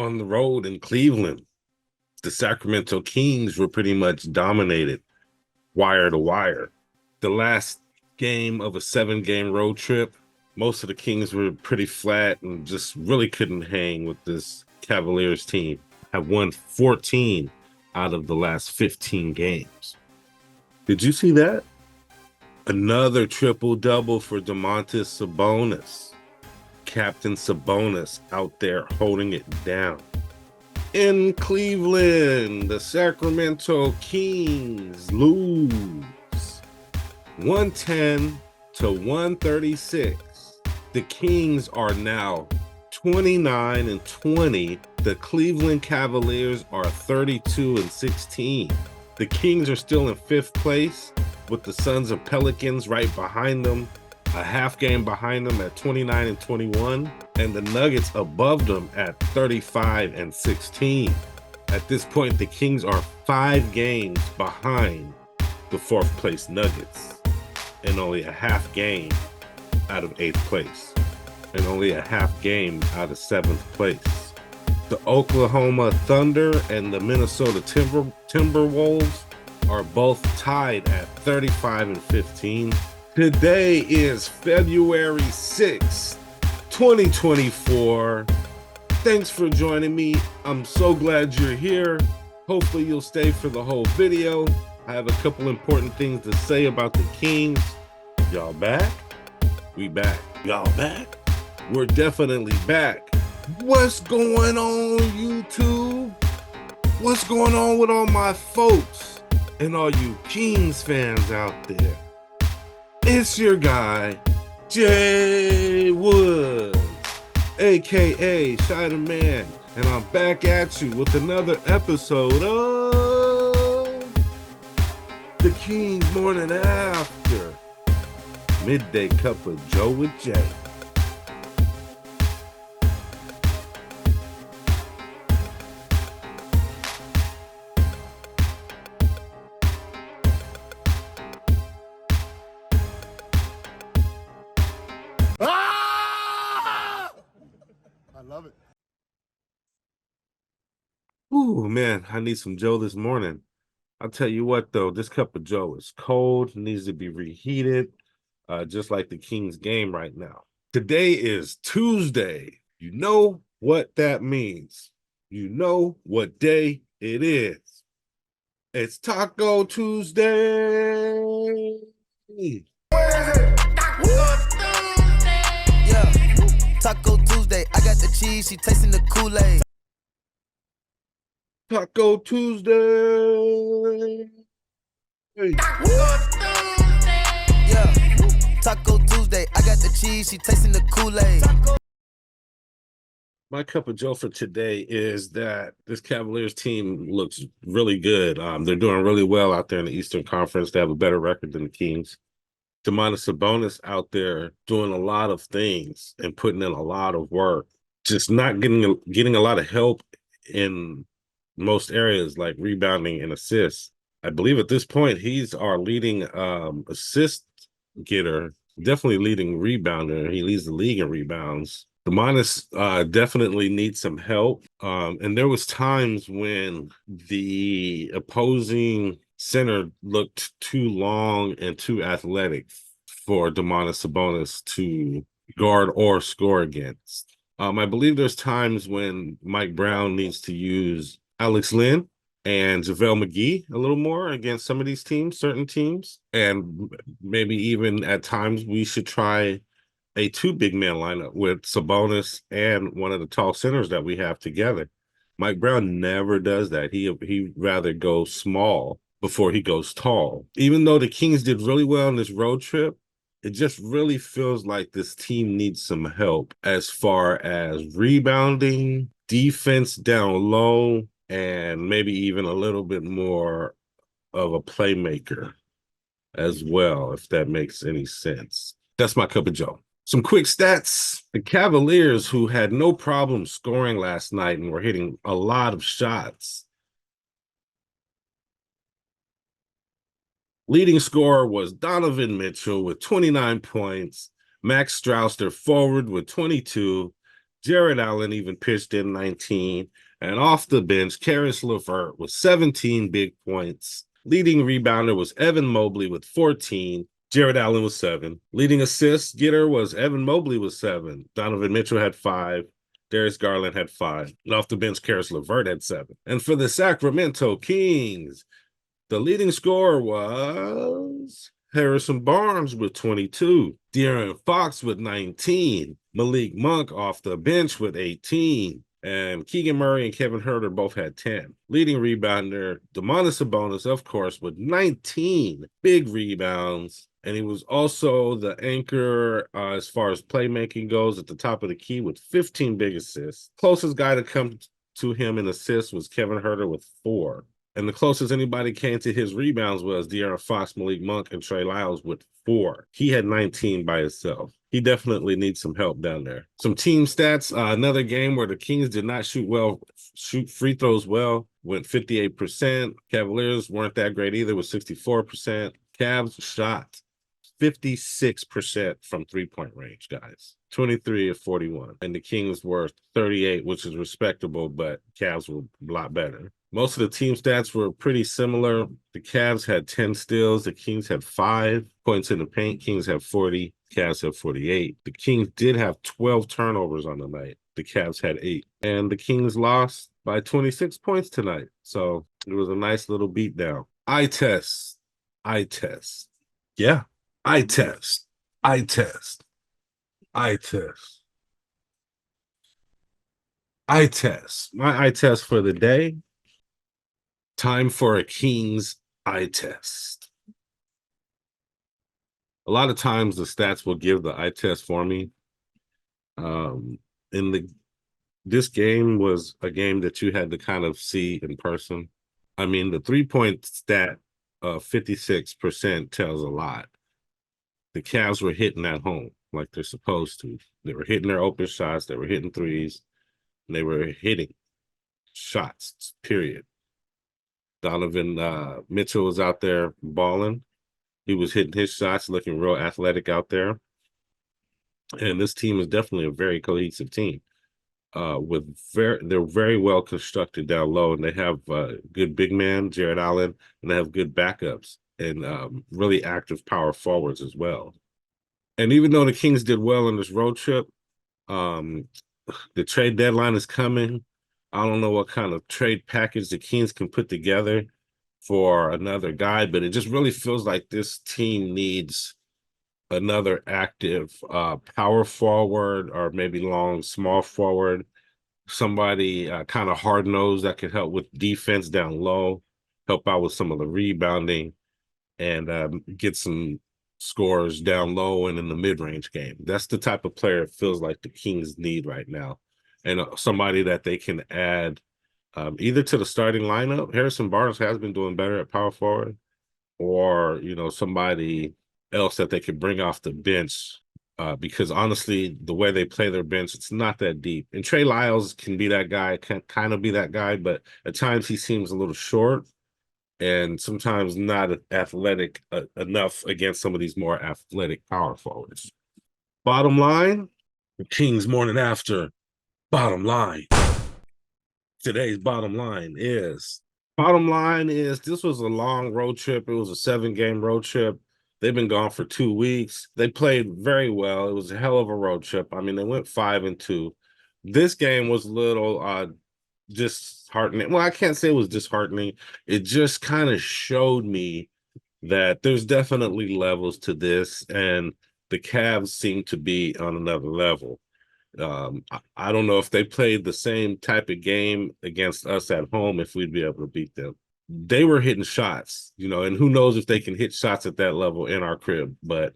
On the road in Cleveland, the Sacramento Kings were pretty much dominated wire to wire. The last game of a 7-game road trip, most of the Kings were pretty flat and just really couldn't hang with this Cavaliers team. Have won 14 out of the last 15 games. Did you see that? Another triple-double for Domantas Sabonis. Captain Sabonis out there holding it down. In Cleveland, the Sacramento Kings lose 110-136. The Kings are now 29-20. The Cleveland Cavaliers are 32-16. The Kings are still in 5th place with the Suns and Pelicans right behind them, a half game behind them at 29-21, and the Nuggets above them at 35-16. At this point, the Kings are 5 games behind the 4th place Nuggets and only a half game out of 8th place and only a half game out of 7th place. The Oklahoma Thunder and the Minnesota Timberwolves are both tied at 35-15. Today is February 6th, 2024. Thanks for joining me. I'm so glad you're here. Hopefully you'll stay for the whole video. I have a couple important things to say about the Kings. Y'all back? We back. Y'all back? We're definitely back. What's going on, YouTube? What's going on with all my folks and all you Kings fans out there? It's your guy, Jay Woods, aka Shy the Man, and I'm back at you with another episode of the Kings Morning After, Midday Cup of Joe with Jay. I love it. Ooh, man, I need some Joe this morning. I'll tell you what, though, this cup of Joe is cold, needs to be reheated, just like the Kings game right now. Today is Tuesday. You know what that means. You know what day it is. It's Taco Tuesday. Yeah, Taco Tuesday. I got the cheese, she tasting the Kool-Aid. Taco Tuesday. Yeah, Taco Tuesday. I got the cheese, she tasting the Kool-Aid. My cup of Joe for today is that this Cavaliers team looks really good. They're doing really well out there in the Eastern Conference. They have a better record than the Kings. Domantas Sabonis out there doing a lot of things and putting in a lot of work. Just not getting a lot of help in most areas like rebounding and assists. I believe at this point he's our leading assist getter, definitely leading rebounder. He leads the league in rebounds. Domantas definitely needs some help. And there was times when the opposing center looked too long and too athletic for Domantas Sabonis to guard or score against. I believe there's times when Mike Brown needs to use Alex Len and JaVale McGee a little more against some of these teams, certain teams. And maybe even at times we should try a 2 big man lineup with Sabonis and one of the tall centers that we have together. Mike Brown never does that. He rather goes small before he goes tall. Even though the Kings did really well on this road trip, it just really feels like this team needs some help as far as rebounding, defense down low, and maybe even a little bit more of a playmaker as well, if that makes any sense. That's my cup of Joe. Some quick stats. The Cavaliers, who had no problem scoring last night and were hitting a lot of shots. Leading scorer was Donovan Mitchell with 29 points. Max Strauss, their forward, with 22. Jared Allen even pitched in 19. And off the bench, Karis LeVert with 17 big points. Leading rebounder was Evan Mobley with 14. Jared Allen was 7. Leading assist getter was Evan Mobley with 7. Donovan Mitchell had 5. Darius Garland had 5. And off the bench, Karis LeVert had 7. And for the Sacramento Kings, the leading scorer was Harrison Barnes with 22. De'Aaron Fox with 19. Malik Monk off the bench with 18. And Keegan Murray and Kevin Huerter both had 10. Leading rebounder, Domantas Sabonis, of course, with 19 big rebounds. And he was also the anchor as far as playmaking goes at the top of the key with 15 big assists. Closest guy to come to him in assists was Kevin Huerter with 4. And the closest anybody came to his rebounds was De'Aaron Fox, Malik Monk, and Trey Lyles with 4. He had 19 by himself. He definitely needs some help down there. Some team stats. Another game where the Kings did not shoot free throws well, went 58%. Cavaliers weren't that great either, with 64%. Cavs shot 56% from three-point range, guys. 23 of 41. And the Kings were 38, which is respectable, but Cavs were a lot better. Most of the team stats were pretty similar. The Cavs had 10 steals. The Kings had 5 points in the paint. Kings have 40. Cavs have 48. The Kings did have 12 turnovers on the night. The Cavs had 8. And the Kings lost by 26 points tonight. So it was a nice little beatdown. Eye test. Yeah. Eye test. Eye test. My eye test for the day. Time for a King's eye test. A lot of times the stats will give the eye test for me. This game was a game that you had to kind of see in person. I mean, the 3-point stat of 56% tells a lot. The Cavs were hitting at home like they're supposed to. They were hitting their open shots. They were hitting threes. And they were hitting shots, period. Donovan Mitchell was out there balling. He was hitting his shots, looking real athletic out there. And this team is definitely a very cohesive team. They're very well constructed down low, and they have good big man, Jared Allen, and they have good backups and really active power forwards as well. And even though the Kings did well on this road trip, the trade deadline is coming. I don't know what kind of trade package the Kings can put together for another guy, but it just really feels like this team needs another active power forward, or maybe long, small forward, somebody kind of hard-nosed that could help with defense down low, help out with some of the rebounding, and get some scores down low and in the mid-range game. That's the type of player it feels like the Kings need right now. And somebody that they can add either to the starting lineup. Harrison Barnes has been doing better at power forward, or, somebody else that they could bring off the bench, because honestly, the way they play their bench, it's not that deep. And Trey Lyles can be that guy, can kind of be that guy, but at times he seems a little short and sometimes not athletic enough against some of these more athletic power forwards. Bottom line, the Kings morning after. Bottom line. Today's bottom line is this was a long road trip. It was a 7-game road trip. They've been gone for 2 weeks. They played very well. It was a hell of a road trip. I mean, they went 5-2. This game was a little disheartening. Well, I can't say it was disheartening. It just kind of showed me that there's definitely levels to this, and the Cavs seem to be on another level. I don't know if they played the same type of game against us at home, if we'd be able to beat them. They were hitting shots, and who knows if they can hit shots at that level in our crib, but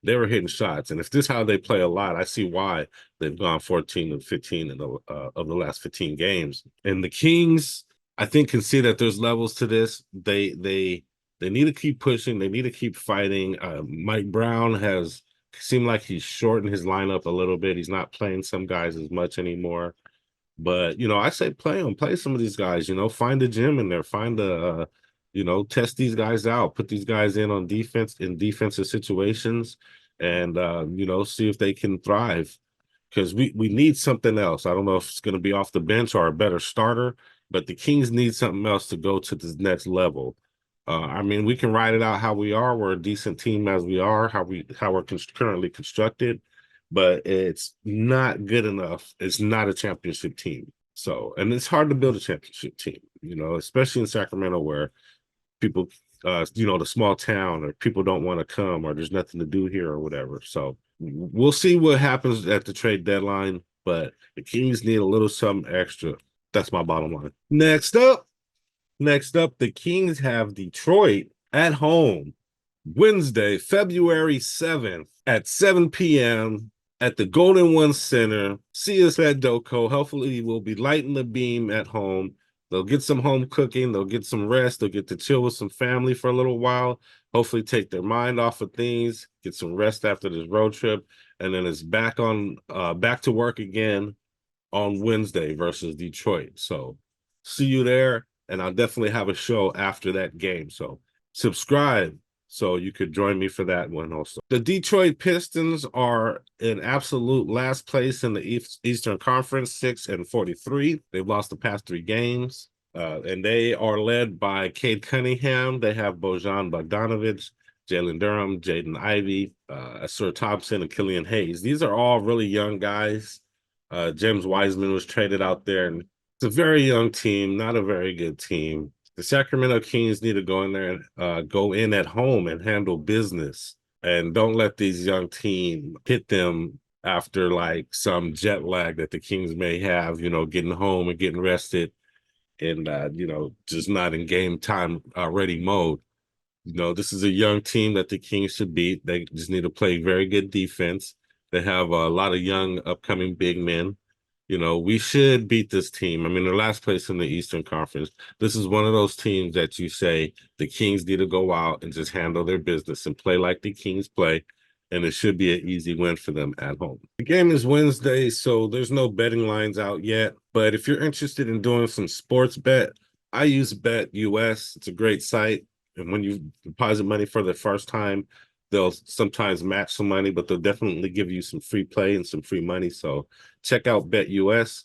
they were hitting shots. And if this is how they play a lot, I see why they've gone 14-15 of the last 15 games. And the Kings, I think, can see that there's levels to this. They need to keep pushing. They need to keep fighting. Mike Brown has seemed like he's shortened his lineup a little bit. He's not playing some guys as much anymore. But, I say play them. Play some of these guys, find a gym in there. Find a, test these guys out. Put these guys in defensive situations and, see if they can thrive. because we need something else. I don't know if it's going to be off the bench or a better starter, but the Kings need something else to go to this next level. I mean, we can ride it out how we are. We're a decent team as we are, how we're currently constructed, but it's not good enough. It's not a championship team. So, and it's hard to build a championship team, you know, especially in Sacramento where people, you know, the small town, or people don't want to come, or there's nothing to do here or whatever. So we'll see what happens at the trade deadline, but the Kings need a little something extra. That's my bottom line. Next up, the Kings have Detroit at home Wednesday, February 7th at 7 p.m. at the Golden One Center. See us at Doco. Hopefully, we'll be lighting the beam at home. They'll get some home cooking. They'll get some rest. They'll get to chill with some family for a little while. Hopefully, take their mind off of things. Get some rest after this road trip, and then it's back to work again on Wednesday versus Detroit. So, see you there, and I'll definitely have a show after that game. So, subscribe so you could join me for that one also. The Detroit Pistons are in absolute last place in the Eastern Conference, 6-43. They've lost the past 3 games, and they are led by Cade Cunningham. They have Bojan Bogdanovic, Jalen Durham, Jaden Ivey, Sir Thompson, and Killian Hayes. These are all really young guys. James Wiseman was traded out there, and it's a very young team, not a very good team. The Sacramento Kings need to go in there and go in at home and handle business, and don't let these young team hit them after like some jet lag that the Kings may have, you know, getting home and getting rested and, you know, just not in game time ready mode. You know, this is a young team that the Kings should beat. They just need to play very good defense. They have a lot of young upcoming big men. You know, we should beat this team. I mean, they're last place in the Eastern Conference. This is one of those teams that you say the Kings need to go out and just handle their business and play like the Kings play, and it should be an easy win for them at home. The game is Wednesday, so there's no betting lines out yet. But if you're interested in doing some sports bet, I use Bet US. It's a great site. And when you deposit money for the first time, they'll sometimes match some money, but they'll definitely give you some free play and some free money. So check out Bet US.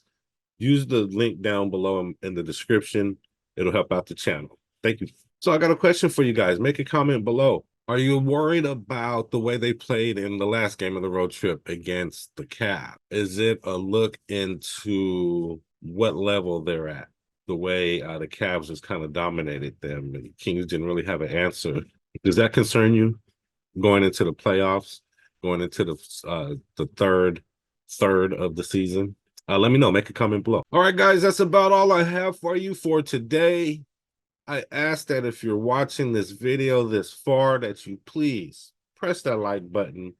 Use the link down below in the description. It'll help out the channel. Thank you. So I got a question for you guys. Make a comment below. Are you worried about the way they played in the last game of the road trip against the Cavs? Is it a look into what level they're at? The way the Cavs just kind of dominated them, and the Kings didn't really have an answer. Does that concern you going into the playoffs, going into the third of the season? Let me know. Make a comment below. All right, guys, that's about all I have for you for today. I ask that if you're watching this video this far, that you please press that like button.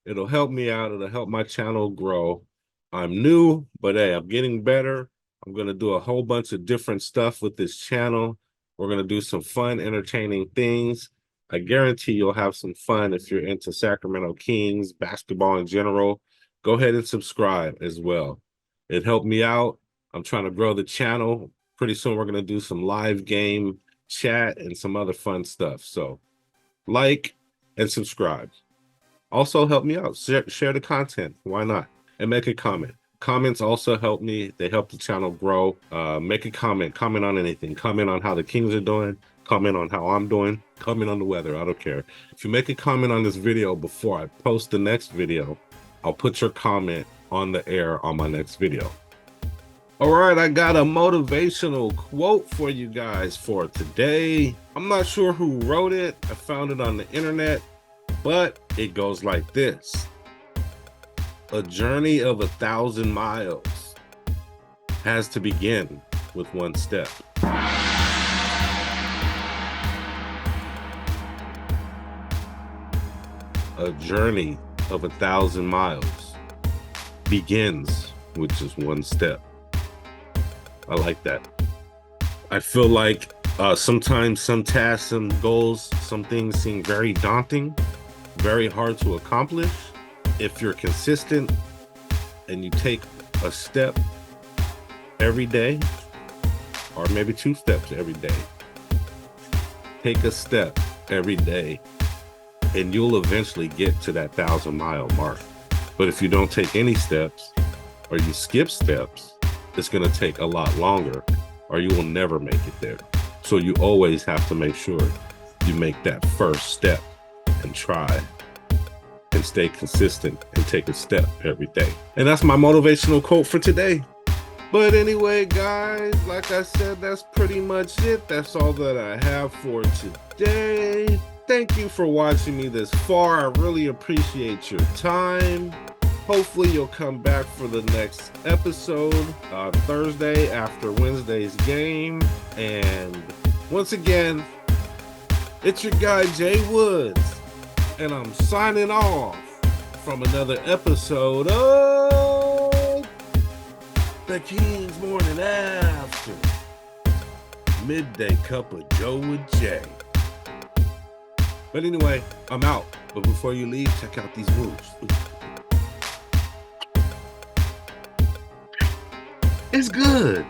It'll help me out. It'll help my channel grow. I'm new, but hey, I'm getting better. I'm going to do a whole bunch of different stuff with this channel. We're going to do some fun, entertaining things. I guarantee you'll have some fun if you're into Sacramento Kings, basketball in general. Go ahead and subscribe as well. It helped me out. I'm trying to grow the channel. Pretty soon we're going to do some live game chat and some other fun stuff. So like and subscribe. Also help me out. Share the content. Why not? And make a comment. Comments also help me. They help the channel grow. Make a comment. Comment on anything. Comment on how the Kings are doing. Comment on how I'm doing. Comment on the weather. I don't care. If you make a comment on this video before I post the next video, I'll put your comment on the air on my next video. All right, I got a motivational quote for you guys for today. I'm not sure who wrote it. I found it on the internet, but it goes like this. A journey of 1,000 miles has to begin with one step. A journey of 1,000 miles begins with just one step. I like that. I feel like sometimes some tasks, some goals, some things seem very daunting, very hard to accomplish. If you're consistent and you take a step every day, or maybe 2 steps every day, take a step every day, and you'll eventually get to that 1,000-mile mark. But if you don't take any steps, or you skip steps, it's going to take a lot longer, or you will never make it there. So you always have to make sure you make that first step and try and stay consistent and take a step every day. And that's my motivational quote for today. But anyway, guys, like I said, that's pretty much it. That's all that I have for today. Thank you for watching me this far. I really appreciate your time. Hopefully you'll come back for the next episode Thursday after Wednesday's game. And once again, it's your guy Jay Woods, and I'm signing off from another episode of the King's Morning After Midday Cup of Joe with Jay. But anyway, I'm out. But before you leave, check out these moves. It's good.